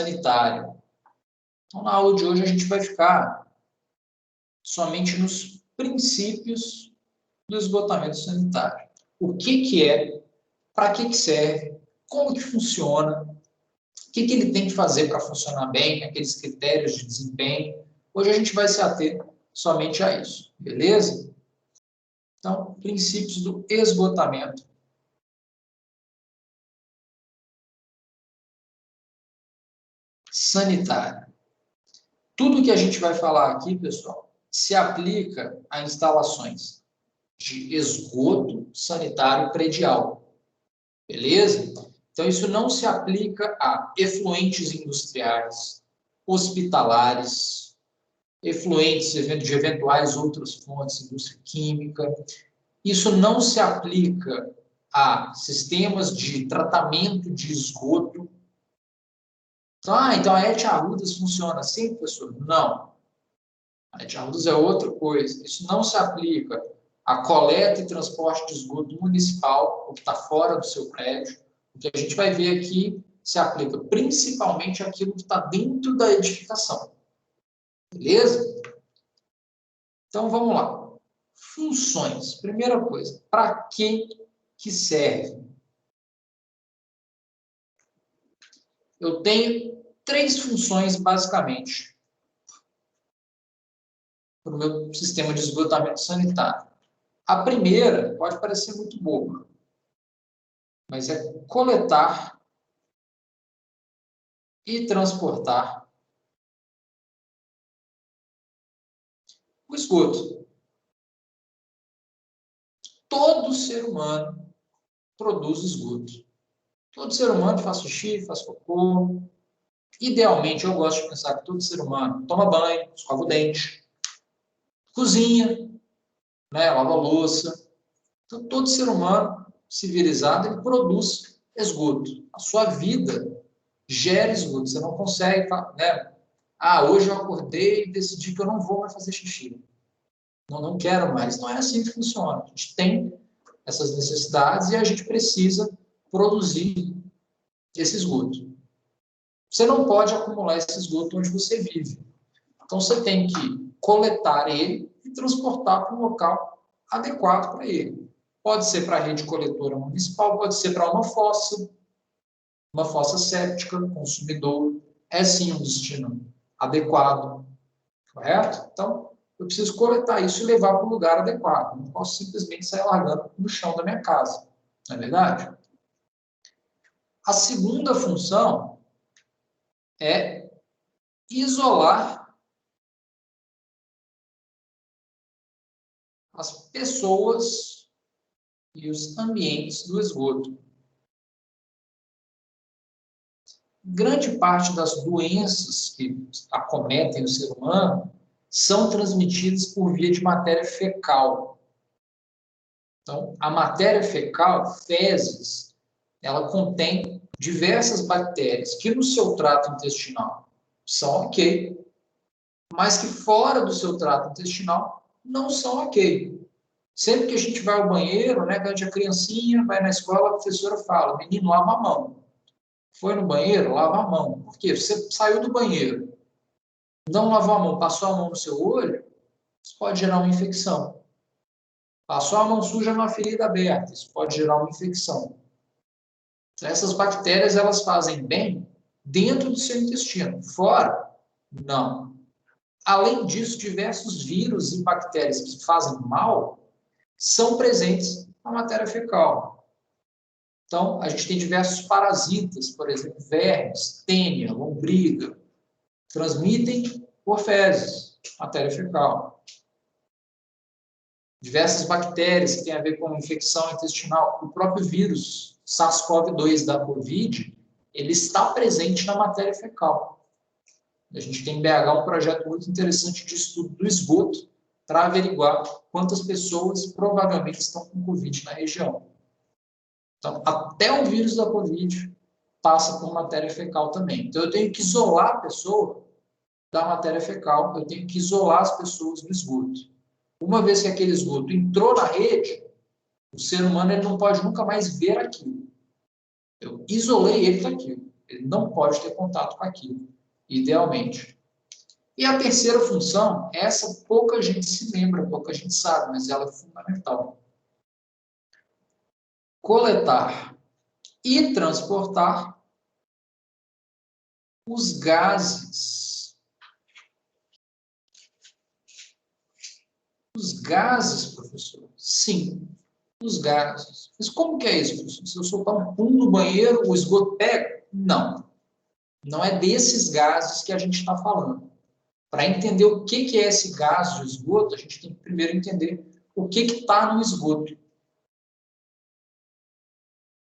sanitário. Então, na aula de hoje, a gente vai ficar somente nos princípios do esgotamento sanitário. O que é, para que serve, como que funciona, o que ele tem que fazer para funcionar bem, aqueles critérios de desempenho. Hoje a gente vai se ater somente a isso, beleza? Então, princípios do esgotamento sanitário. Tudo que a gente vai falar aqui, pessoal, se aplica a instalações de esgoto sanitário predial, beleza? Então, isso não se aplica a efluentes industriais, hospitalares, efluentes de eventuais outras fontes, indústria química. Isso não se aplica a sistemas de tratamento de esgoto. Então a ET Arrudas funciona assim, professor? Não. A ET Arrudas é outra coisa. Isso não se aplica a coleta e transporte de esgoto municipal, o que está fora do seu prédio. O que a gente vai ver aqui se aplica principalmente àquilo que está dentro da edificação. Beleza? Então, vamos lá. Funções. Primeira coisa, para que serve? Eu tenho 3 funções, basicamente, para o meu sistema de esgotamento sanitário. A primeira pode parecer muito boba, mas é coletar e transportar o esgoto. Todo ser humano produz esgoto. Todo ser humano faz xixi, faz cocô. Idealmente, eu gosto de pensar que todo ser humano toma banho, escova o dente, cozinha, né, lava a louça. Então, todo ser humano civilizado ele produz esgoto. A sua vida gera esgoto. Você não consegue, né? Hoje eu acordei e decidi que eu não vou mais fazer xixi. Não quero mais. Não é assim que funciona. A gente tem essas necessidades e a gente precisa produzir esse esgoto. Você não pode acumular esse esgoto onde você vive. Então, você tem que coletar ele e transportar para um local adequado para ele. Pode ser para a rede coletora municipal, pode ser para uma fossa séptica, consumidor. É sim um destino adequado, correto? Então, eu preciso coletar isso e levar para um lugar adequado. Não posso simplesmente sair largando no chão da minha casa, não é verdade? A segunda função é isolar as pessoas e os ambientes do esgoto. Grande parte das doenças que acometem o ser humano são transmitidas por via de matéria fecal. Então, a matéria fecal, fezes, ela contém diversas bactérias que no seu trato intestinal são ok, mas que fora do seu trato intestinal não são ok. Sempre que a gente vai ao banheiro, né, quando a criancinha vai na escola, a professora fala, menino, lava a mão. Foi no banheiro, lava a mão. Por quê? Você saiu do banheiro, não lavou a mão, passou a mão no seu olho, isso pode gerar uma infecção. Passou a mão suja numa ferida aberta, isso pode gerar uma infecção. Essas bactérias, elas fazem bem dentro do seu intestino. Fora, não. Além disso, diversos vírus e bactérias que fazem mal são presentes na matéria fecal. Então, a gente tem diversos parasitas, por exemplo, vermes, tênia, lombriga, transmitem por fezes, matéria fecal. Diversas bactérias que têm a ver com infecção intestinal. O próprio vírus SARS-CoV-2 da COVID, ele está presente na matéria fecal. A gente tem em BH um projeto muito interessante de estudo do esgoto para averiguar quantas pessoas provavelmente estão com COVID na região. Então, até o vírus da COVID passa por matéria fecal também. Então, eu tenho que isolar a pessoa da matéria fecal, eu tenho que isolar as pessoas do esgoto. Uma vez que aquele esgoto entrou na rede, o ser humano ele não pode nunca mais ver aquilo. Eu isolei ele daquilo. Ele não pode ter contato com aquilo, idealmente. E a terceira função, essa pouca gente se lembra, pouca gente sabe, mas ela é fundamental. Coletar e transportar os gases. Os gases, professor? Sim, os gases. Mas como que é isso, professor? Se eu soltar um pum no banheiro, o esgoto pega? Não. Não é desses gases que a gente está falando. Para entender o que é esse gás de esgoto, a gente tem que primeiro entender o que está no esgoto.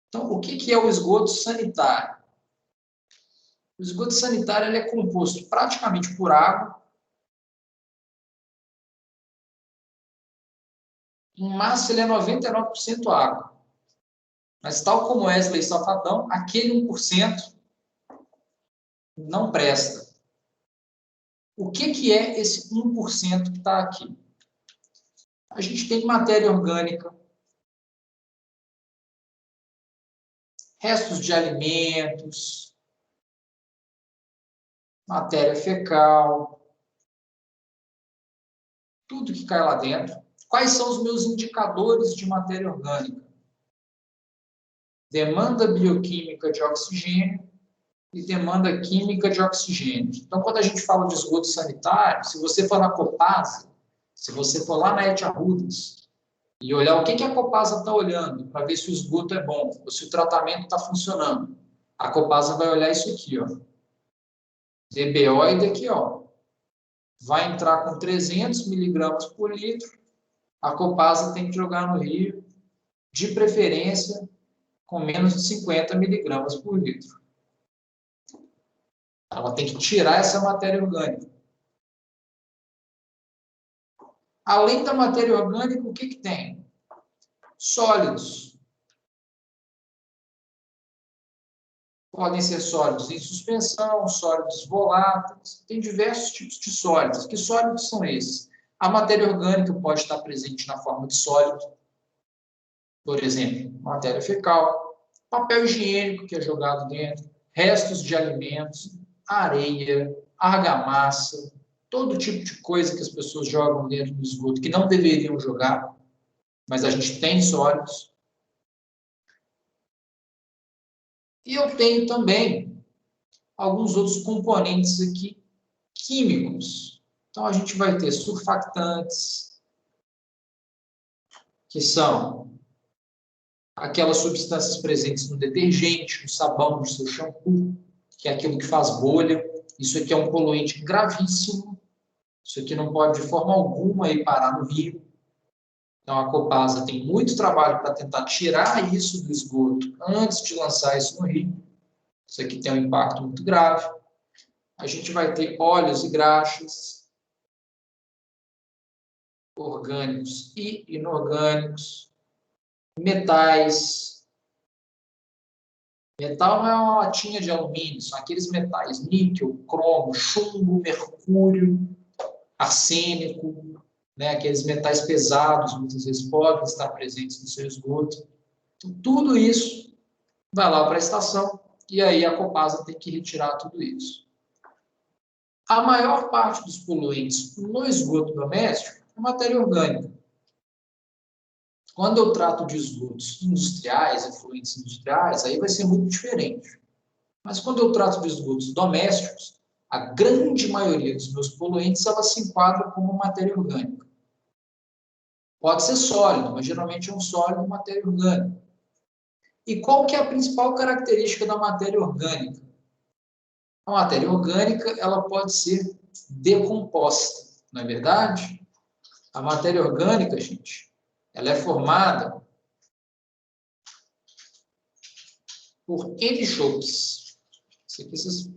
Então, o que é o esgoto sanitário? O esgoto sanitário ele é composto praticamente por água, em massa ele é 99% água. Mas tal como Wesley Safadão, aquele 1% não presta. O que é esse 1% que está aqui? A gente tem matéria orgânica, restos de alimentos, matéria fecal, tudo que cai lá dentro. Quais são os meus indicadores de matéria orgânica? Demanda bioquímica de oxigênio e demanda química de oxigênio. Então, quando a gente fala de esgoto sanitário, se você for na Copasa, se você for lá na ET Arrudas e olhar o que a Copasa está olhando para ver se o esgoto é bom, ou se o tratamento está funcionando, a Copasa vai olhar isso aqui, ó. DBO aqui, ó. Vai entrar com 300 miligramas por litro, a Copasa tem que jogar no rio, de preferência, com menos de 50 miligramas por litro. Ela tem que tirar essa matéria orgânica. Além da matéria orgânica, o que tem? Sólidos. Podem ser sólidos em suspensão, sólidos voláteis, tem diversos tipos de sólidos. Que sólidos são esses? A matéria orgânica pode estar presente na forma de sólido, por exemplo, matéria fecal, papel higiênico que é jogado dentro, restos de alimentos, areia, argamassa, todo tipo de coisa que as pessoas jogam dentro do esgoto que não deveriam jogar, mas a gente tem sólidos. E eu tenho também alguns outros componentes aqui químicos. Então, a gente vai ter surfactantes, que são aquelas substâncias presentes no detergente, no sabão, no seu shampoo, que é aquilo que faz bolha. Isso aqui é um poluente gravíssimo. Isso aqui não pode, de forma alguma, ir parar no rio. Então, a Copasa tem muito trabalho para tentar tirar isso do esgoto antes de lançar isso no rio. Isso aqui tem um impacto muito grave. A gente vai ter óleos e graxas, orgânicos e inorgânicos, metais. Metal não é uma latinha de alumínio, são aqueles metais, níquel, cromo, chumbo, mercúrio, arsênico, né? Aqueles metais pesados, muitas vezes podem estar presentes no seu esgoto. Então, tudo isso vai lá para a estação e aí a Copasa tem que retirar tudo isso. A maior parte dos poluentes no esgoto doméstico é matéria orgânica. Quando eu trato de esgotos industriais, efluentes industriais, aí vai ser muito diferente. Mas quando eu trato de esgotos domésticos, a grande maioria dos meus poluentes ela se enquadra como matéria orgânica. Pode ser sólido, mas geralmente é um sólido matéria orgânica. E qual que é a principal característica da matéria orgânica? A matéria orgânica ela pode ser decomposta, não é verdade? A matéria orgânica, gente, ela é formada por N chopes. Isso aqui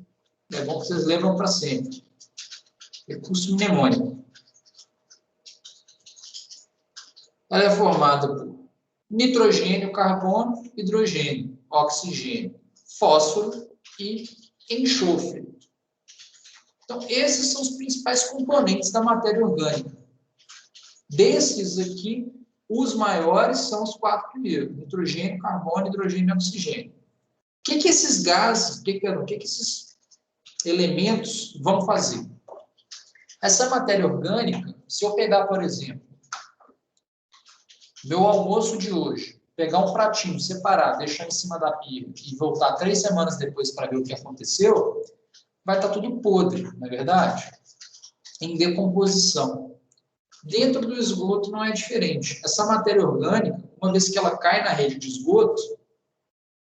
é bom que vocês lembram para sempre. Recurso mnemônico. Ela é formada por nitrogênio, carbono, hidrogênio, oxigênio, fósforo e enxofre. Então, esses são os principais componentes da matéria orgânica. Desses aqui, os maiores são os 4 primeiros: nitrogênio, carbono, hidrogênio e oxigênio. que esses gases, o que esses elementos vão fazer? Essa matéria orgânica, se eu pegar, por exemplo, meu almoço de hoje, pegar um pratinho, separar, deixar em cima da pia e voltar 3 semanas depois para ver o que aconteceu, vai estar tudo podre, não é verdade? Em decomposição. Dentro do esgoto não é diferente. Essa matéria orgânica, uma vez que ela cai na rede de esgoto,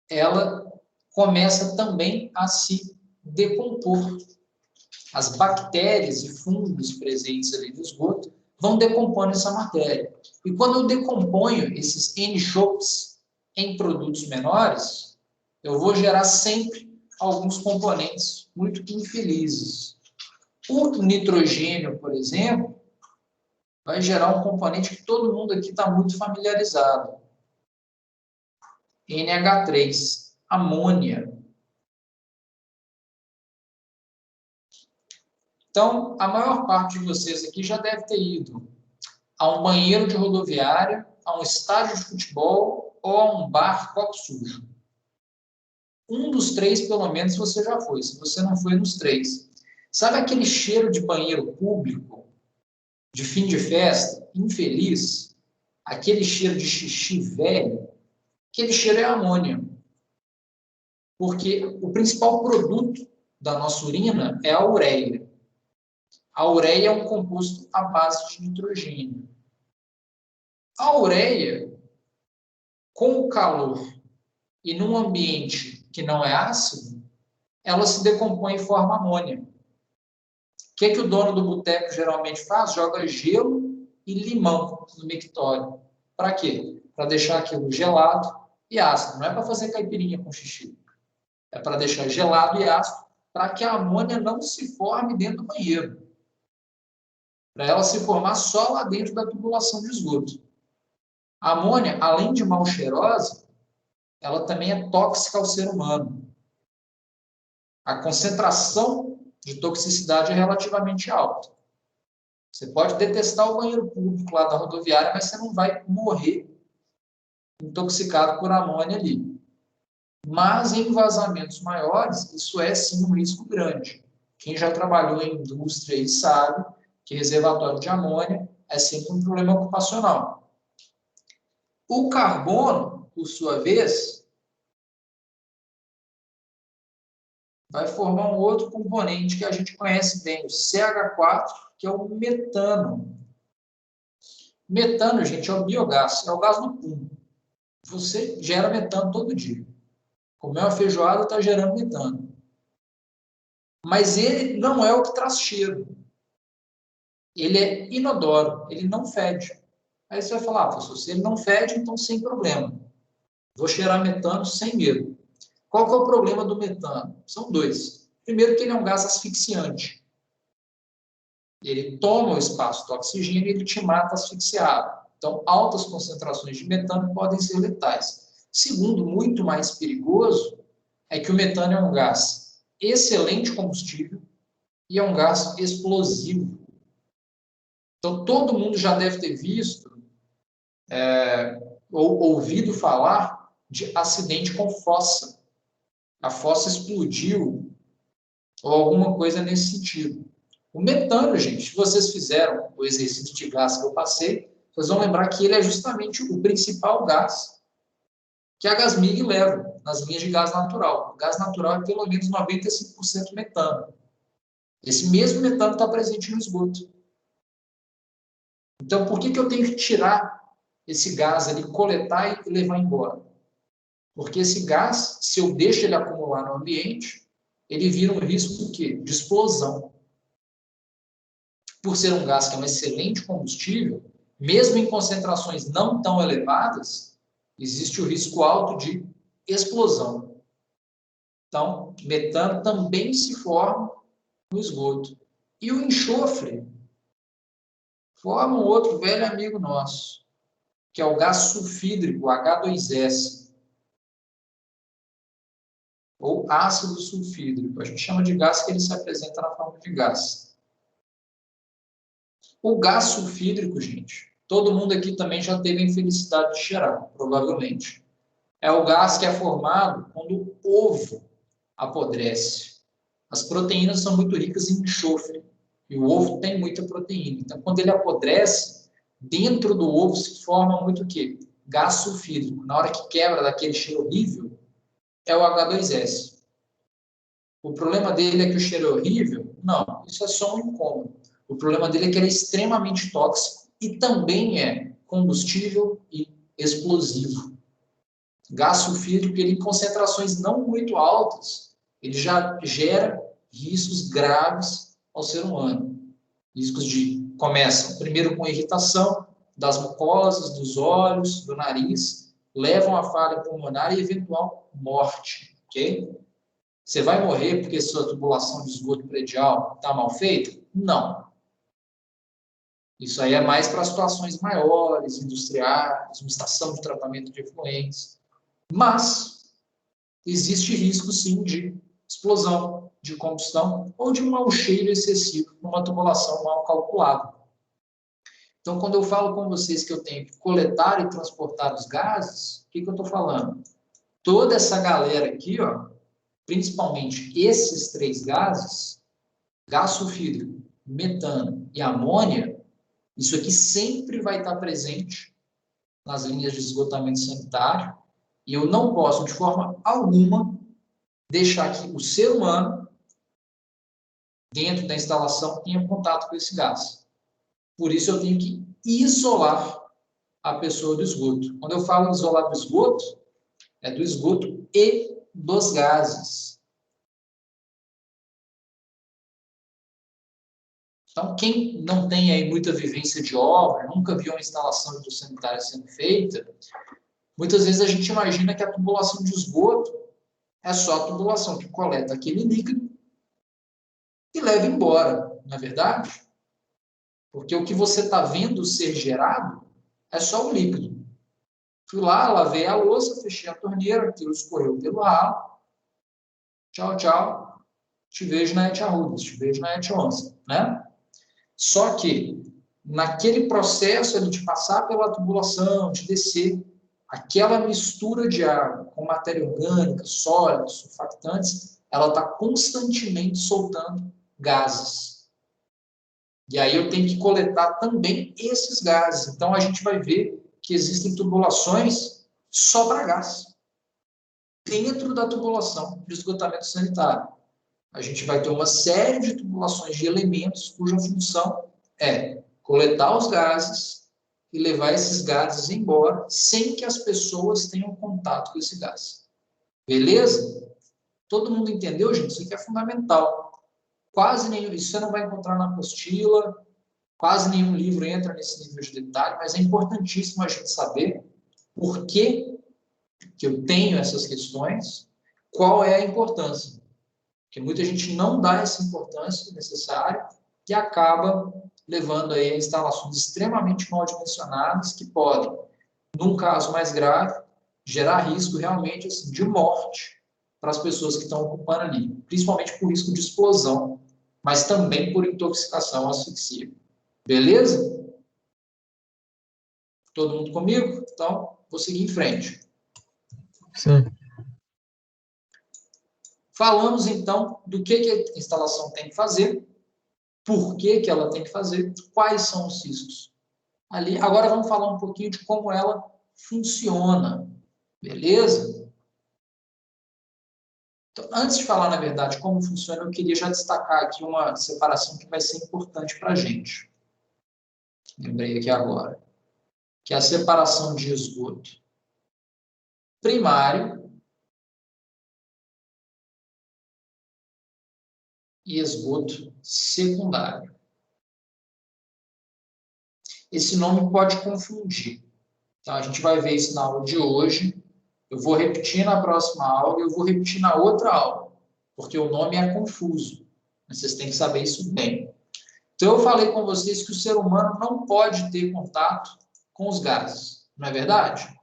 ela começa também a se decompor. As bactérias e fungos presentes ali no esgoto vão decompondo essa matéria. E quando eu decomponho esses N-chopes em produtos menores, eu vou gerar sempre alguns componentes muito infelizes. O nitrogênio, por exemplo, vai gerar um componente que todo mundo aqui está muito familiarizado. NH3, amônia. Então, a maior parte de vocês aqui já deve ter ido a um banheiro de rodoviária, a um estádio de futebol ou a um bar copo sujo. Um dos 3, pelo menos, você já foi. Se você não foi nos 3. Sabe aquele cheiro de banheiro público, de fim de festa, infeliz? Aquele cheiro de xixi velho? Aquele cheiro é amônia. Porque o principal produto da nossa urina é a ureia. A ureia é um composto à base de nitrogênio. A ureia, com o calor e num ambiente que não é ácido, ela se decompõe e forma amônia. O que o dono do boteco geralmente faz? Joga gelo e limão no mictório. Para quê? Para deixar aquilo gelado e ácido. Não é para fazer caipirinha com xixi. É para deixar gelado e ácido para que a amônia não se forme dentro do banheiro. Para ela se formar só lá dentro da tubulação de esgoto. A amônia, além de mal cheirosa, ela também é tóxica ao ser humano. A concentração de toxicidade é relativamente alta. Você pode detestar o banheiro público lá da rodoviária, mas você não vai morrer intoxicado por amônia ali. Mas em vazamentos maiores, isso é sim um risco grande. Quem já trabalhou em indústria aí sabe que reservatório de amônia é sempre um problema ocupacional. O carbono, por sua vez, vai formar um outro componente que a gente conhece bem, o CH4, que é o metano. Metano, gente, é o biogás, é o gás do pum. Você gera metano todo dia. Comer uma feijoada está gerando metano. Mas ele não é o que traz cheiro. Ele é inodoro, ele não fede. Aí você vai falar, professor, se ele não fede, então sem problema. Vou cheirar metano sem medo. Qual que é o problema do metano? São 2. Primeiro que ele é um gás asfixiante. Ele toma o espaço do oxigênio e ele te mata asfixiado. Então, altas concentrações de metano podem ser letais. Segundo, muito mais perigoso, é que o metano é um gás excelente combustível e é um gás explosivo. Então, todo mundo já deve ter visto ou ouvido falar de acidente com fossa. A fossa explodiu ou alguma coisa nesse sentido. O metano, gente, se vocês fizeram o exercício de gás que eu passei, vocês vão lembrar que ele é justamente o principal gás que a Gasmig leva nas linhas de gás natural. O gás natural é pelo menos 95% metano. Esse mesmo metano está presente no esgoto. Então, por que eu tenho que tirar esse gás ali, coletar e levar embora? Porque esse gás, se eu deixo ele acumular no ambiente, ele vira um risco do quê? De explosão. Por ser um gás que é um excelente combustível, mesmo em concentrações não tão elevadas, existe o risco alto de explosão. Então, metano também se forma no esgoto. E o enxofre forma um outro velho amigo nosso, que é o gás sulfídrico, H2S, ou ácido sulfídrico. A gente chama de gás que ele se apresenta na forma de gás. O gás sulfídrico, gente, todo mundo aqui também já teve a infelicidade de cheirar, provavelmente. É o gás que é formado quando o ovo apodrece. As proteínas são muito ricas em enxofre. E o ovo tem muita proteína. Então, quando ele apodrece, dentro do ovo se forma muito o quê? Gás sulfídrico. Na hora que quebra daquele cheiro horrível, é o H2S. O problema dele é que o cheiro é horrível? Não, isso é só um incômodo. O problema dele é que ele é extremamente tóxico e também é combustível e explosivo. Gás sulfídrico, ele em concentrações não muito altas, ele já gera riscos graves ao ser humano. Riscos de começam primeiro com irritação das mucosas, dos olhos, do nariz, levam à falha pulmonar e eventual morte, ok? Você vai morrer porque sua tubulação de esgoto predial está mal feita? Não. Isso aí é mais para situações maiores, industriais, uma estação de tratamento de efluentes. Mas existe risco, sim, de explosão, de combustão ou de um mau cheiro excessivo numa tubulação mal calculada. Então, quando eu falo com vocês que eu tenho que coletar e transportar os gases, o que eu estou falando? Toda essa galera aqui, ó, principalmente esses três gases, gás sulfídrico, metano e amônia, isso aqui sempre vai estar presente nas linhas de esgotamento sanitário e eu não posso, de forma alguma, deixar que o ser humano, dentro da instalação, tenha contato com esse gás. Por isso, eu tenho que isolar a pessoa do esgoto. Quando eu falo isolar do esgoto, é do esgoto e dos gases. Então, quem não tem aí muita vivência de obra, nunca viu uma instalação hidrossanitária sendo feita, muitas vezes a gente imagina que a tubulação de esgoto é só a tubulação que coleta aquele líquido e leva embora, não é verdade? Porque o que você está vendo ser gerado é só o líquido. Fui lá, lavei a louça, fechei a torneira, aquilo escorreu pelo ralo. Tchau, tchau. Te vejo na Et Arrudas, te vejo na Et Onça, né? Só que, naquele processo ali de passar pela tubulação, de descer, aquela mistura de água com matéria orgânica, sólidos, surfactantes, ela está constantemente soltando gases. E aí eu tenho que coletar também esses gases. Então, a gente vai ver que existem tubulações só para gás. Dentro da tubulação de esgotamento sanitário. A gente vai ter uma série de tubulações de elementos cuja função é coletar os gases e levar esses gases embora sem que as pessoas tenham contato com esse gás. Beleza? Todo mundo entendeu, gente? Isso aqui é fundamental. Quase nenhum, isso você não vai encontrar na apostila, quase nenhum livro entra nesse nível de detalhe, mas é importantíssimo a gente saber por que eu tenho essas questões, qual é a importância. Porque muita gente não dá essa importância necessária e acaba levando aí a instalações extremamente mal dimensionadas que podem, num caso mais grave, gerar risco realmente assim, de morte para as pessoas que estão ocupando ali, principalmente por risco de explosão, mas também por intoxicação ou asfixia. Beleza? Todo mundo comigo? Então, vou seguir em frente. Sim. Falamos, então, do que a instalação tem que fazer, por que ela tem que fazer, quais são os riscos. Ali, agora vamos falar um pouquinho de como ela funciona, beleza? Então, antes de falar, na verdade, como funciona, eu queria já destacar aqui uma separação que vai ser importante para a gente. Lembrei aqui agora. Que é a separação de esgoto primário e esgoto secundário. Esse nome pode confundir. Então, a gente vai ver isso na aula de hoje. Eu vou repetir na próxima aula e eu vou repetir na outra aula, porque o nome é confuso. Vocês têm que saber isso bem. Então, eu falei com vocês que o ser humano não pode ter contato com os gases, não é verdade?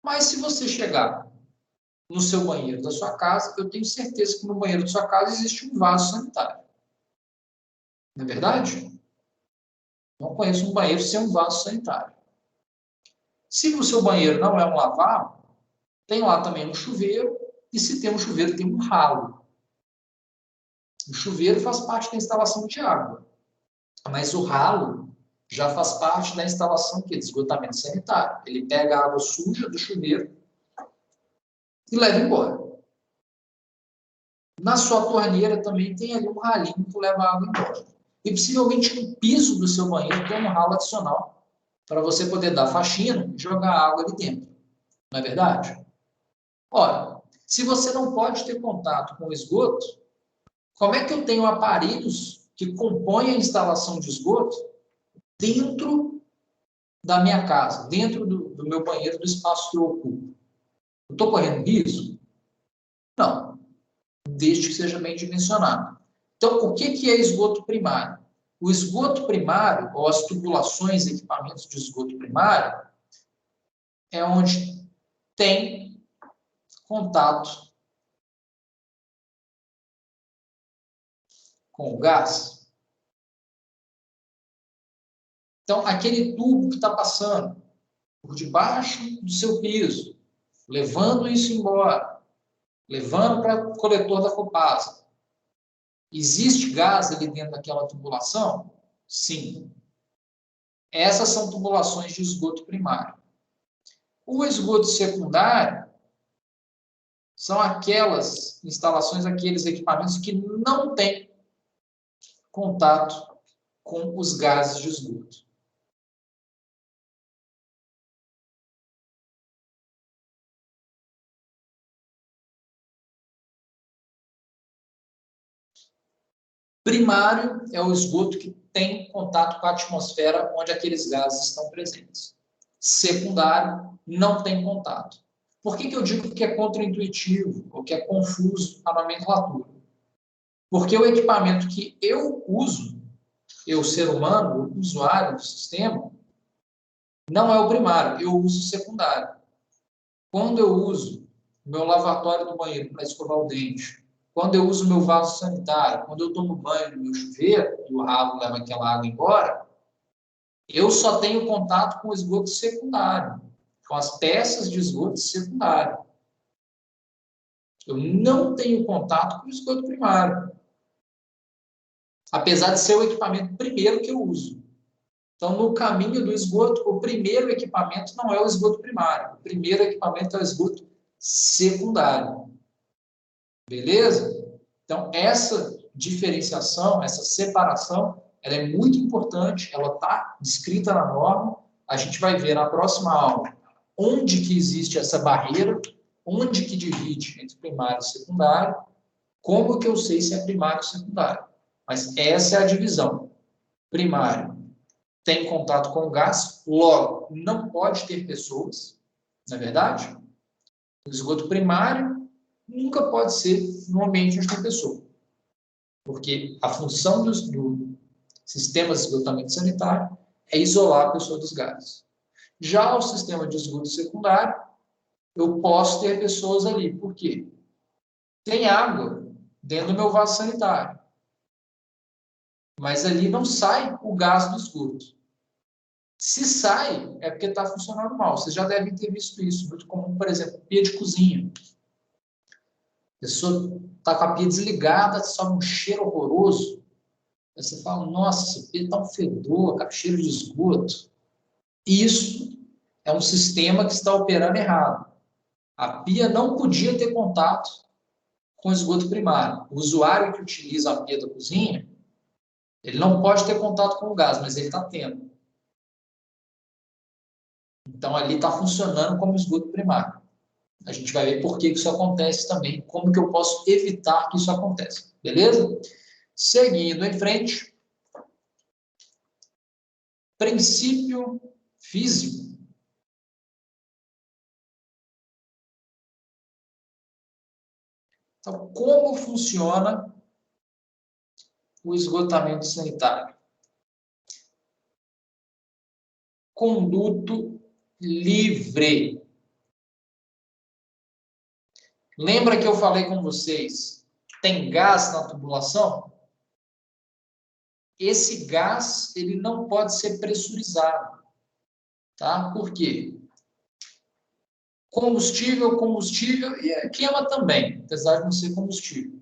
Mas se você chegar no seu banheiro da sua casa, eu tenho certeza que no banheiro da sua casa existe um vaso sanitário. Não é verdade? Não conheço um banheiro sem um vaso sanitário. Se o seu banheiro não é um lavabo, tem lá também um chuveiro, e se tem um chuveiro, tem um ralo. O chuveiro faz parte da instalação de água, mas o ralo já faz parte da instalação de esgotamento sanitário. Ele pega a água suja do chuveiro e leva embora. Na sua torneira também tem ali um ralinho que leva a água embora. E possivelmente no piso do seu banheiro tem um ralo adicional para você poder dar faxina e jogar água ali dentro. Não é verdade? Ora, se você não pode ter contato com o esgoto, como é que eu tenho aparelhos que compõem a instalação de esgoto dentro da minha casa, dentro do meu banheiro, do espaço que eu ocupo? Eu estou correndo risco? Não, desde que seja bem dimensionado. Então, o que é esgoto primário? O esgoto primário, ou as tubulações, equipamentos de esgoto primário, é onde tem contato com o gás. Então, aquele tubo que está passando por debaixo do seu piso, levando isso embora, levando para o coletor da Copasa. Existe gás ali dentro daquela tubulação? Sim. Essas são tubulações de esgoto primário. O esgoto secundário são aquelas instalações, aqueles equipamentos que não têm contato com os gases de esgoto. Primário é o esgoto que tem contato com a atmosfera onde aqueles gases estão presentes. Secundário não tem contato. Por que eu digo que é contraintuitivo ou que é confuso a nomenclatura? Porque o equipamento que eu uso, eu, ser humano, o usuário do sistema, não é o primário, eu uso o secundário. Quando eu uso o meu lavatório do banheiro para escovar o dente, quando eu uso o meu vaso sanitário, quando eu tomo banho no meu chuveiro e o ralo leva aquela água embora, eu só tenho contato com o esgoto secundário, com as peças de esgoto secundário. Eu não tenho contato com o esgoto primário, apesar de ser o equipamento primeiro que eu uso. Então, no caminho do esgoto, o primeiro equipamento não é o esgoto primário, o primeiro equipamento é o esgoto secundário. Beleza? Então, essa diferenciação, essa separação, ela é muito importante, ela está descrita na norma. A gente vai ver na próxima aula onde que existe essa barreira, onde que divide entre primário e secundário, como que eu sei se é primário ou secundário. Mas essa é a divisão. Primário tem contato com o gás, logo, não pode ter pessoas, não é verdade? O esgoto primário nunca pode ser no ambiente onde tem pessoa. Porque a função do sistema de esgotamento sanitário é isolar a pessoa dos gases. Já o sistema de esgoto secundário, eu posso ter pessoas ali. Por quê? Tem água dentro do meu vaso sanitário. Mas ali não sai o gás do esgoto. Se sai, é porque está funcionando mal. Vocês já devem ter visto isso. Muito comum, por exemplo, pia de cozinha. A pessoa está com a pia desligada, sobe um cheiro horroroso. Aí você fala, nossa, essa pia está um fedor, cara, cheiro de esgoto. Isso é um sistema que está operando errado. A pia não podia ter contato com o esgoto primário. O usuário que utiliza a pia da cozinha, ele não pode ter contato com o gás, mas ele está tendo. Então, ali está funcionando como esgoto primário. A gente vai ver por que isso acontece também, como que eu posso evitar que isso aconteça. Beleza? Seguindo em frente. Princípio físico. Então, como funciona o esgotamento sanitário? Conduto livre. Lembra que eu falei com vocês? Tem gás na tubulação? Esse gás, ele não pode ser pressurizado. Tá? Por quê? Combustível, combustível e queima também, apesar de não ser combustível.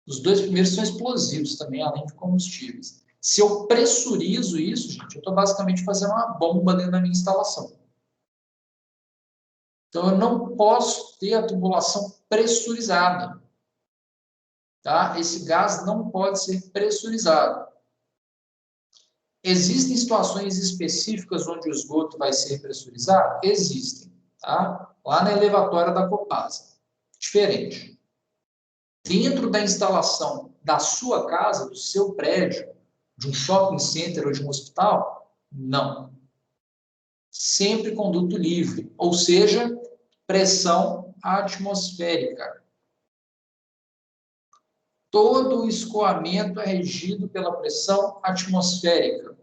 Os dois primeiros são explosivos também, além de combustíveis. Se eu pressurizo isso, gente, eu estou basicamente fazendo uma bomba dentro da minha instalação. Então, eu não posso ter a tubulação pressurizada. Tá? Esse gás não pode ser pressurizado. Existem situações específicas onde o esgoto vai ser pressurizado? Existem. Tá? Lá na elevatória da Copasa. Diferente. Dentro da instalação da sua casa, do seu prédio, de um shopping center ou de um hospital, não. Sempre conduto livre, ou seja, pressão atmosférica. Todo o escoamento é regido pela pressão atmosférica.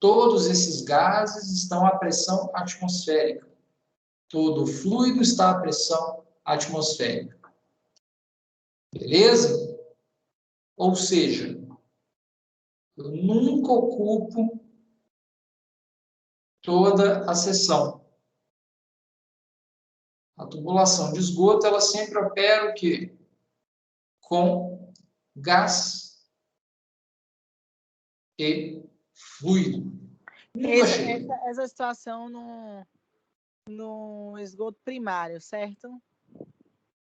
Todos esses gases estão à pressão atmosférica. Todo o fluido está à pressão atmosférica. Beleza? Ou seja, eu nunca ocupo toda a seção. A tubulação de esgoto, ela sempre opera o quê? Com gás e fluido. Nunca cheguei. Essa situação no esgoto primário, certo?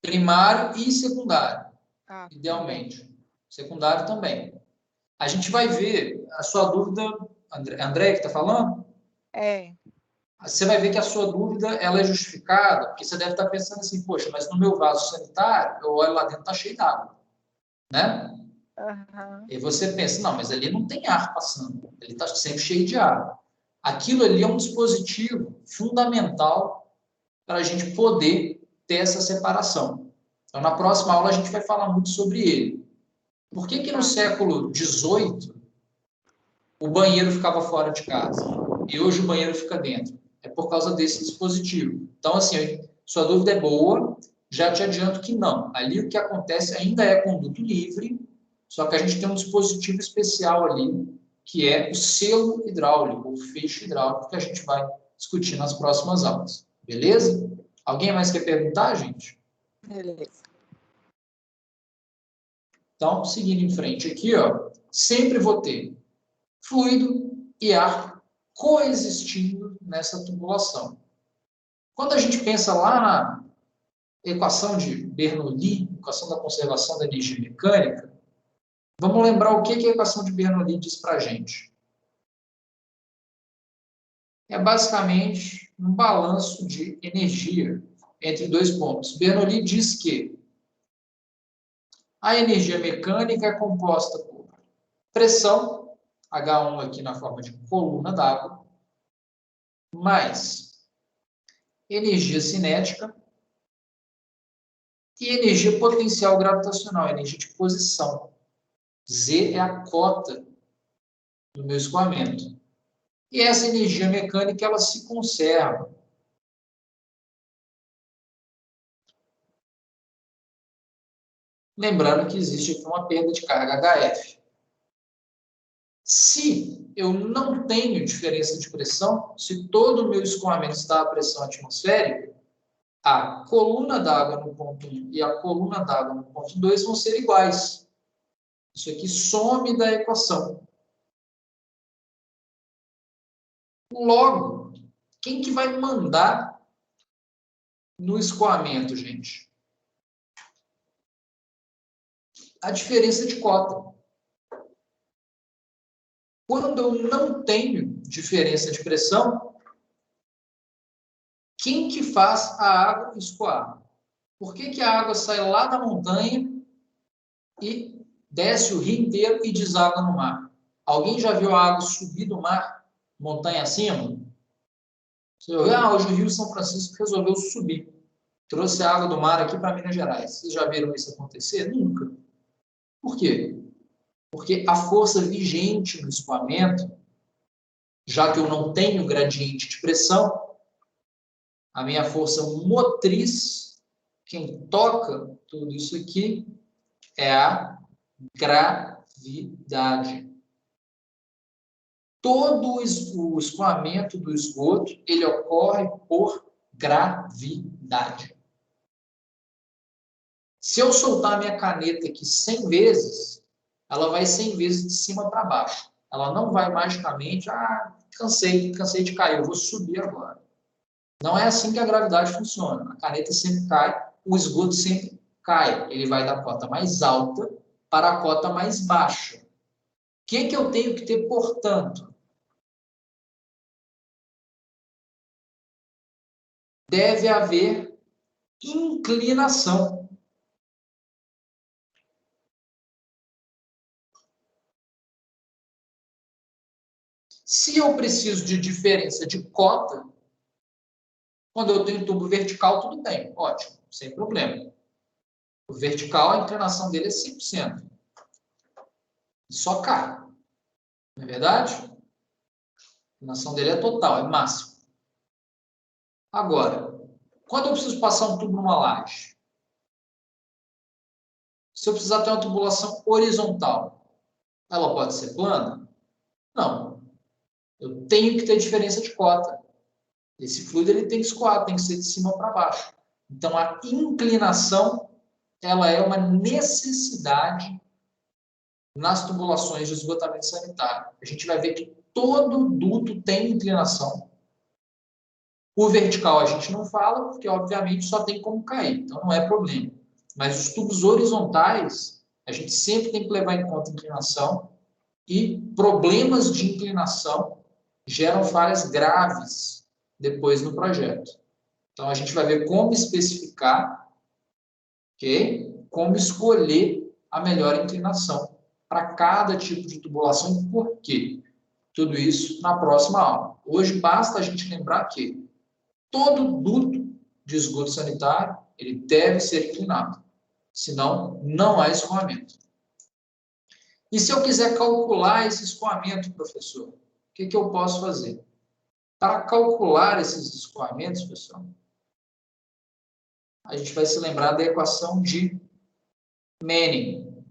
Primário e secundário, idealmente. Também. Secundário também. A gente vai ver a sua dúvida, André que está falando? É. Você vai ver que a sua dúvida ela é justificada, porque você deve estar pensando assim, poxa, mas no meu vaso sanitário, eu olho lá dentro, está cheio d'água, né? Uhum. E você pensa, não, mas ali não tem ar passando, ele está sempre cheio de água. Aquilo ali é um dispositivo fundamental para a gente poder ter essa separação. Então, na próxima aula, a gente vai falar muito sobre ele. Por que que no século XVIII o banheiro ficava fora de casa e hoje o banheiro fica dentro? É por causa desse dispositivo. Então, assim, sua dúvida é boa, já te adianto que não. Ali o que acontece ainda é conduto livre, só que a gente tem um dispositivo especial ali, que é o selo hidráulico, o feixe hidráulico, que a gente vai discutir nas próximas aulas. Beleza? Alguém mais quer perguntar, gente? Beleza. Então, seguindo em frente aqui, ó, sempre vou ter fluido e ar coexistindo nessa tubulação. Quando a gente pensa lá na equação de Bernoulli, equação da conservação da energia mecânica, vamos lembrar o que a equação de Bernoulli diz para a gente. É basicamente um balanço de energia entre dois pontos. Bernoulli diz que a energia mecânica é composta por pressão, H1 aqui na forma de coluna d'água, mais energia cinética e energia potencial gravitacional, energia de posição. Z é a cota do meu escoamento. E essa energia mecânica, ela se conserva. Lembrando que existe aqui uma perda de carga HF. Se eu não tenho diferença de pressão, se todo o meu escoamento está à pressão atmosférica, a coluna d'água no ponto 1 e a coluna d'água no ponto 2 vão ser iguais. Isso aqui some da equação. Logo, quem que vai mandar no escoamento, gente? A diferença de cota. Quando eu não tenho diferença de pressão, quem que faz a água escoar? Por que que a água sai lá da montanha e desce o rio inteiro e deságua no mar? Alguém já viu a água subir do mar, montanha acima? Você viu, hoje o Rio São Francisco resolveu subir. Trouxe a água do mar aqui para Minas Gerais. Vocês já viram isso acontecer? Nunca. Por quê? Porque a força vigente no escoamento, já que eu não tenho gradiente de pressão, a minha força motriz, quem toca tudo isso aqui, é a gravidade. Todo o escoamento do esgoto, ele ocorre por Gravidade. Se eu soltar a minha caneta aqui 100 vezes, ela vai 100 vezes de cima para baixo. Ela não vai magicamente, cansei de cair, eu vou subir agora. Não é assim que a gravidade funciona. A caneta sempre cai, o esgoto sempre cai. Ele vai da cota mais alta para a cota mais baixa. O que eu tenho que ter, portanto? Deve haver inclinação. Se eu preciso de diferença de cota, quando eu tenho tubo vertical, tudo bem, ótimo, sem problema. O vertical, a inclinação dele é 100%. Só cai. Não é verdade? A inclinação dele é total, é máximo. Agora, quando eu preciso passar um tubo numa laje, se eu precisar ter uma tubulação horizontal, ela pode ser plana? Não. Eu tenho que ter diferença de cota. Esse fluido ele tem que escoar, tem que ser de cima para baixo. Então, a inclinação ela é uma necessidade nas tubulações de esgotamento sanitário. A gente vai ver que todo duto tem inclinação. O vertical a gente não fala, porque obviamente só tem como cair, então não é problema. Mas os tubos horizontais, a gente sempre tem que levar em conta a inclinação, e problemas de inclinação geram falhas graves depois no projeto. Então a gente vai ver como especificar, ok? Como escolher a melhor inclinação para cada tipo de tubulação e por quê. Tudo isso na próxima aula. Hoje basta a gente lembrar que todo duto de esgoto sanitário ele deve ser inclinado, senão não há escoamento. E se eu quiser calcular esse escoamento, professor, o que eu posso fazer? Para calcular esses escoamentos, pessoal, a gente vai se lembrar da equação de Manning,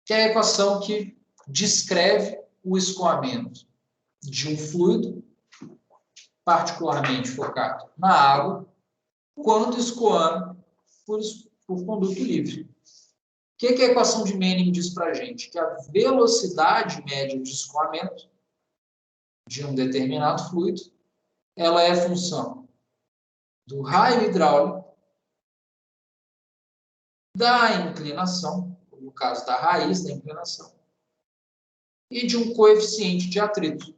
que é a equação que descreve o escoamento de um fluido, particularmente focado na água, quando escoando por conduto livre. O que a equação de Manning diz para a gente? Que a velocidade média de escoamento de um determinado fluido, ela é função do raio hidráulico, da inclinação, no caso da raiz da inclinação, e de um coeficiente de atrito.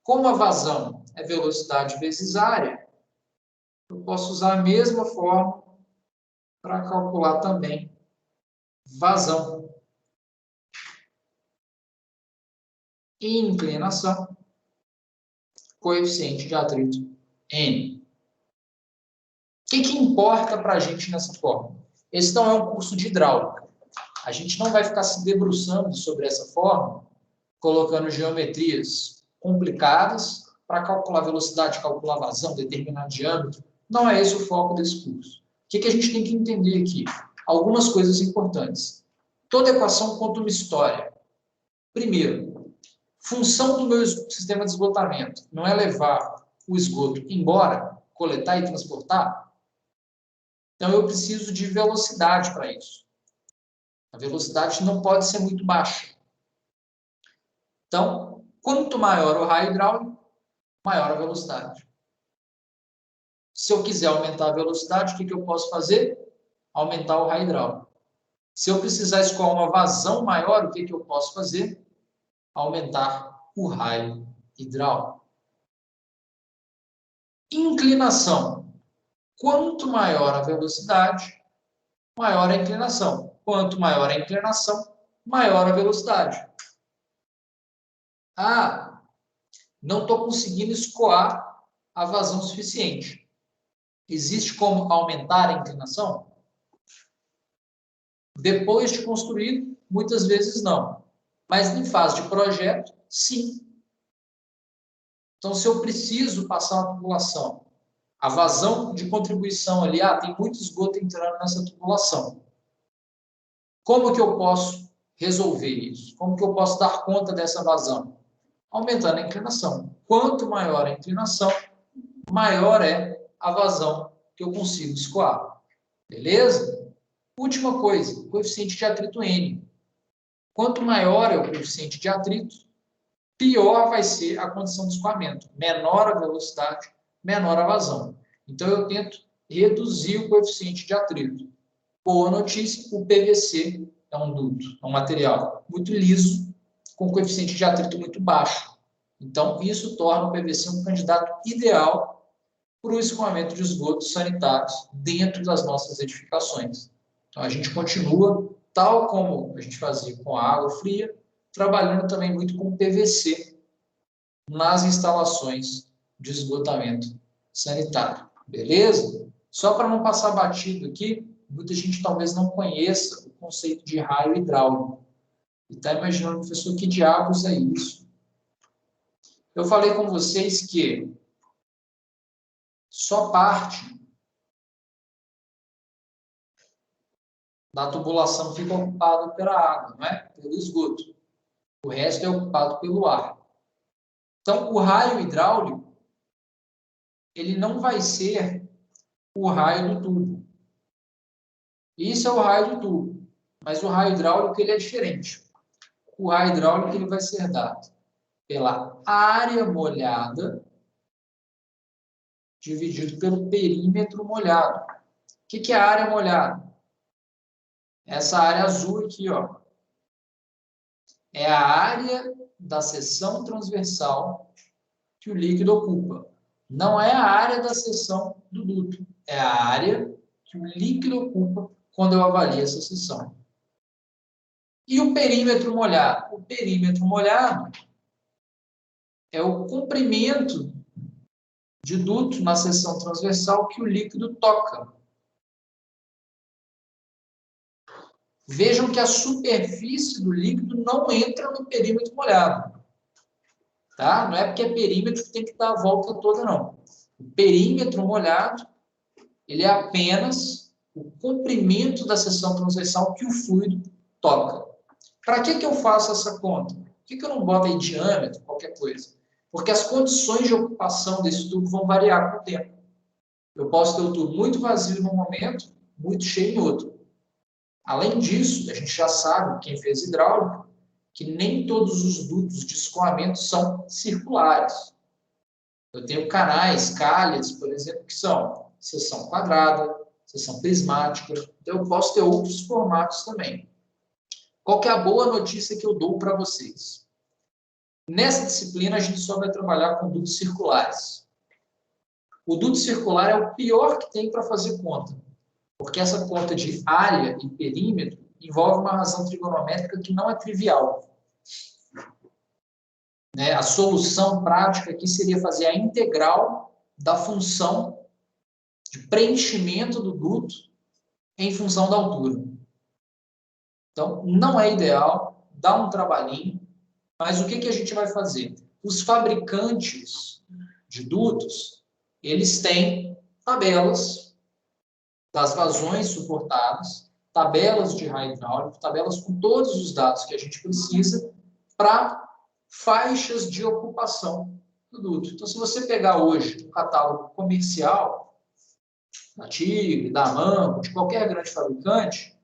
Como a vazão é velocidade vezes área, eu posso usar a mesma forma para calcular também vazão. E inclinação, coeficiente de atrito N. O que importa para a gente nessa forma? Esse não é um curso de hidráulica. A gente não vai ficar se debruçando sobre essa forma, colocando geometrias complicadas para calcular velocidade, calcular vazão, determinar diâmetro. Não é esse o foco desse curso. O que a gente tem que entender aqui? Algumas coisas importantes. Toda equação conta uma história. Primeiro, função do meu sistema de esgotamento não é levar o esgoto embora, coletar e transportar? Então, eu preciso de velocidade para isso. A velocidade não pode ser muito baixa. Então, quanto maior o raio hidráulico, maior a velocidade. Se eu quiser aumentar a velocidade, o que eu posso fazer? Aumentar o raio hidráulico. Se eu precisar escoar uma vazão maior, o que eu posso fazer? Aumentar o raio hidráulico. Inclinação. Quanto maior a velocidade, maior a inclinação. Quanto maior a inclinação, maior a velocidade. Não estou conseguindo escoar a vazão suficiente. Existe como aumentar a inclinação? Depois de construído, muitas vezes não. Mas em fase de projeto, sim. Então, se eu preciso passar uma tubulação, a vazão de contribuição ali, tem muito esgoto entrando nessa tubulação. Como que eu posso resolver isso? Como que eu posso dar conta dessa vazão? aumentando a inclinação. Quanto maior a inclinação, maior é a vazão que eu consigo escoar. Beleza? Última coisa, coeficiente de atrito N. Quanto maior é o coeficiente de atrito, pior vai ser a condição de escoamento. Menor a velocidade, menor a vazão. Então, eu tento reduzir o coeficiente de atrito. Boa notícia, o PVC é um duto, é um material muito liso, com coeficiente de atrito muito baixo. Então, isso torna o PVC um candidato ideal para o escoamento de esgotos sanitários dentro das nossas edificações. Então, a gente continua, tal como a gente fazia com a água fria, trabalhando também muito com PVC nas instalações de esgotamento sanitário. Beleza? Só para não passar batido aqui, muita gente talvez não conheça o conceito de raio hidráulico. E está imaginando, professor, que diabos é isso? Eu falei com vocês que só parte da tubulação fica ocupada pela água, não é? Pelo esgoto. O resto é ocupado pelo ar. Então, o raio hidráulico, ele não vai ser o raio do tubo. Isso é o raio do tubo. Mas o raio hidráulico, ele é diferente. O raio hidráulico, ele vai ser dado pela área molhada dividido pelo perímetro molhado. O que é a área molhada? Essa área azul aqui, ó, é a área da seção transversal que o líquido ocupa. Não é a área da seção do duto, é a área que o líquido ocupa quando eu avalio essa seção. E o perímetro molhado? O perímetro molhado é o comprimento de duto na seção transversal que o líquido toca. Vejam que a superfície do líquido não entra no perímetro molhado. Tá? Não é porque é perímetro que tem que dar a volta toda, não. O perímetro molhado, ele é apenas o comprimento da seção transversal que o fluido toca. Para que eu faço essa conta? Por que eu não boto aí diâmetro, qualquer coisa? Porque as condições de ocupação desse tubo vão variar com o tempo. Eu posso ter o tubo muito vazio num momento, muito cheio em outro. Além disso, a gente já sabe, quem fez hidráulica, que nem todos os dutos de escoamento são circulares. Eu tenho canais, calhas, por exemplo, que são seção quadrada, seção prismática. Então, eu posso ter outros formatos também. Qual que é a boa notícia que eu dou para vocês? Nessa disciplina, a gente só vai trabalhar com dutos circulares. O duto circular é o pior que tem para fazer conta, porque essa conta de área e perímetro envolve uma razão trigonométrica que não é trivial. Né? A solução prática aqui seria fazer a integral da função de preenchimento do duto em função da altura. Então, não é ideal, dá um trabalhinho, mas o que a gente vai fazer? Os fabricantes de dutos, eles têm tabelas das vazões suportadas, tabelas de raio hidráulico, tabelas com todos os dados que a gente precisa para faixas de ocupação do duto. Então, se você pegar hoje um catálogo comercial, da Tigre, da Manco, de qualquer grande fabricante,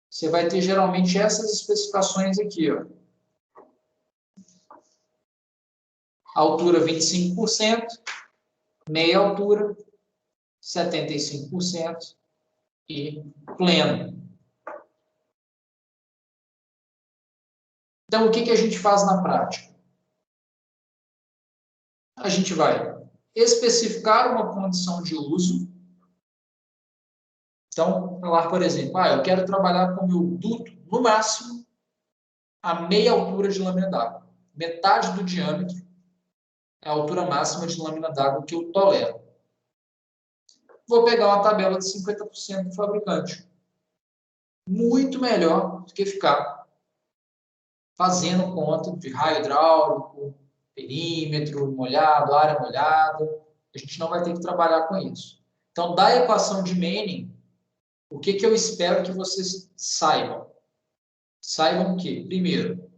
você vai ter geralmente essas especificações aqui, ó. Altura 25%, meia altura 75% e pleno. Então, o que a gente faz na prática? A gente vai especificar uma condição de uso. Então, falar, por exemplo, eu quero trabalhar com o meu duto, no máximo, a meia altura de lâmina d'água. Metade do diâmetro é a altura máxima de lâmina d'água que eu tolero. Vou pegar uma tabela de 50% do fabricante. Muito melhor do que ficar fazendo conta de raio hidráulico, perímetro molhado, área molhada. A gente não vai ter que trabalhar com isso. Então, da equação de Manning, o que eu espero que vocês saibam? Saibam que, primeiro,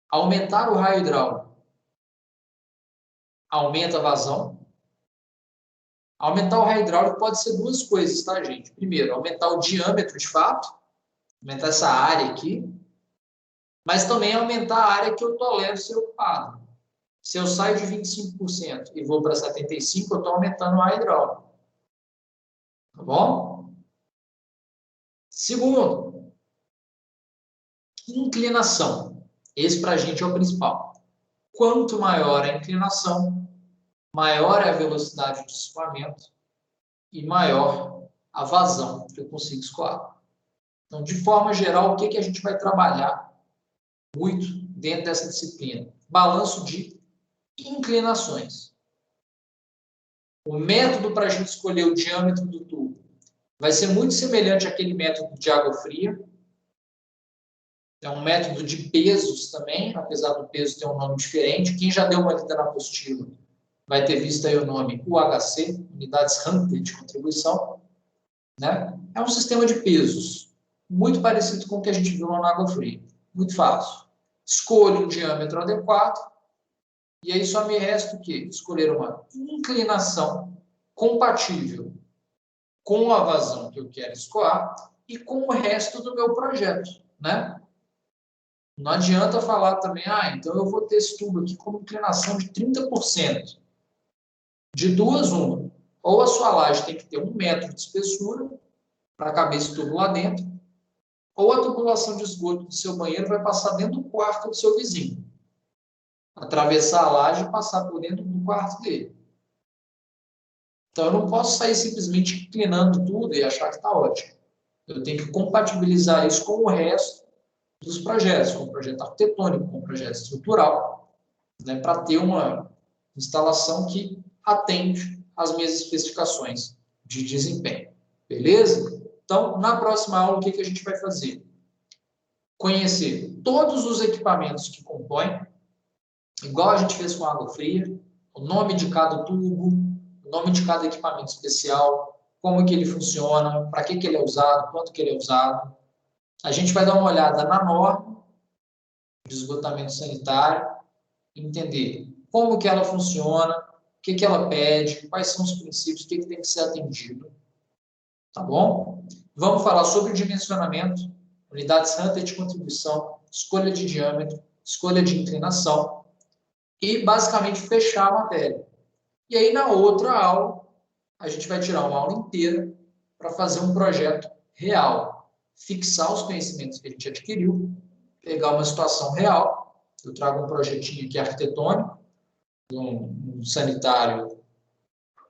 aumentar o raio hidráulico aumenta a vazão. Aumentar o raio hidráulico pode ser duas coisas, tá, gente? Primeiro, aumentar o diâmetro de fato, aumentar essa área aqui, mas também aumentar a área que eu tolero ser ocupado. Se eu saio de 25% e vou para 75%, eu estou aumentando o raio hidráulico. Tá bom? Segundo, inclinação. Esse para a gente é o principal. Quanto maior a inclinação, maior é a velocidade de escoamento e maior a vazão que eu consigo escoar. Então, de forma geral, o que a gente vai trabalhar muito dentro dessa disciplina? Balanço de inclinações. O método para a gente escolher o diâmetro do tubo vai ser muito semelhante àquele método de água fria. É um método de pesos também, apesar do peso ter um nome diferente. Quem já deu uma lida na apostila vai ter visto aí o nome UHC, Unidades Hunter de Contribuição. Né? É um sistema de pesos, muito parecido com o que a gente viu na água fria. Muito fácil. Escolho um diâmetro adequado, e aí só me resta o quê? Escolher uma inclinação compatível com a vazão que eu quero escoar e com o resto do meu projeto, né? Não adianta falar também, então eu vou ter esse tubo aqui com inclinação de 30%. De duas, uma. Ou a sua laje tem que ter 1 metro de espessura para caber esse tubo lá dentro, ou a tubulação de esgoto do seu banheiro vai passar dentro do quarto do seu vizinho. Atravessar a laje e passar por dentro do quarto dele. Então, eu não posso sair simplesmente inclinando tudo e achar que está ótimo. Eu tenho que compatibilizar isso com o resto dos projetos, com o projeto arquitetônico, com o projeto estrutural, né, para ter uma instalação que atende às minhas especificações de desempenho. Beleza? Então, na próxima aula, o que a gente vai fazer? Conhecer todos os equipamentos que compõem, igual a gente fez com a água fria, o nome de cada tubo, o nome de cada equipamento especial, como que ele funciona, para que ele é usado, quanto que ele é usado. A gente vai dar uma olhada na norma de esgotamento sanitário, entender como que ela funciona, o que ela pede, quais são os princípios, o que tem que ser atendido. Tá bom? Vamos falar sobre o dimensionamento, unidades Hunter de contribuição, escolha de diâmetro, escolha de inclinação e, basicamente, fechar a matéria. E aí, na outra aula, a gente vai tirar uma aula inteira para fazer um projeto real, fixar os conhecimentos que a gente adquiriu, pegar uma situação real. Eu trago um projetinho aqui arquitetônico, um sanitário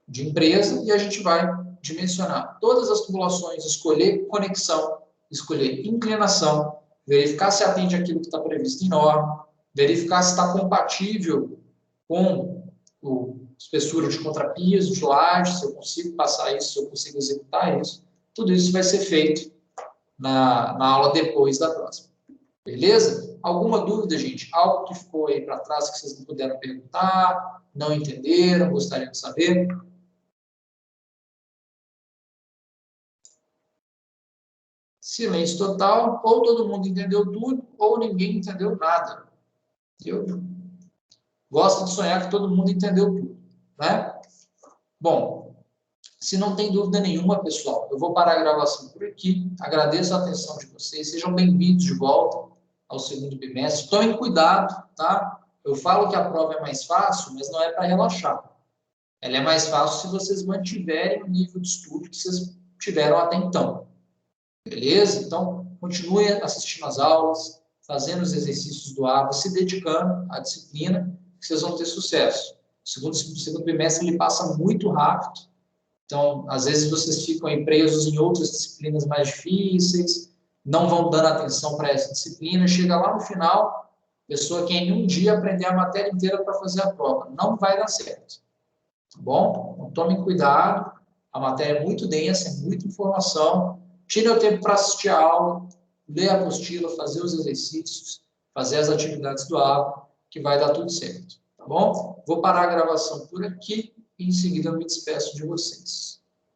de empresa, e a gente vai dimensionar todas as tubulações, escolher conexão, escolher inclinação, verificar se atende aquilo que está previsto em norma, verificar se está compatível com a espessura de contrapiso, de laje, se eu consigo passar isso, se eu consigo executar isso. Tudo isso vai ser feito na aula depois da próxima. Beleza? Alguma dúvida, gente? Algo que ficou aí para trás que vocês não puderam perguntar, não entenderam, gostariam de saber? Silêncio total, ou todo mundo entendeu tudo, ou ninguém entendeu nada. Eu gosto de sonhar que todo mundo entendeu tudo, né? Bom, se não tem dúvida nenhuma, pessoal, eu vou parar a gravação por aqui. Agradeço a atenção de vocês. Sejam bem-vindos de volta ao segundo bimestre. Tomem cuidado, tá? Eu falo que a prova é mais fácil, mas não é para relaxar. Ela é mais fácil se vocês mantiverem o nível de estudo que vocês tiveram até então. Beleza? Então, continue assistindo às aulas, fazendo os exercícios do ABA, se dedicando à disciplina, que vocês vão ter sucesso. O segundo bimestre ele passa muito rápido. Então, às vezes vocês ficam aí presos em outras disciplinas mais difíceis, não vão dando atenção para essa disciplina, chega lá no final, a pessoa quer em um dia aprender a matéria inteira para fazer a prova. Não vai dar certo. Tá bom? Então, tomem cuidado, a matéria é muito densa, é muita informação. Tire o tempo para assistir a aula, ler a apostila, fazer os exercícios, fazer as atividades do ABA, que vai dar tudo certo. Tá bom? Vou parar a gravação por aqui e em seguida eu me despeço de vocês.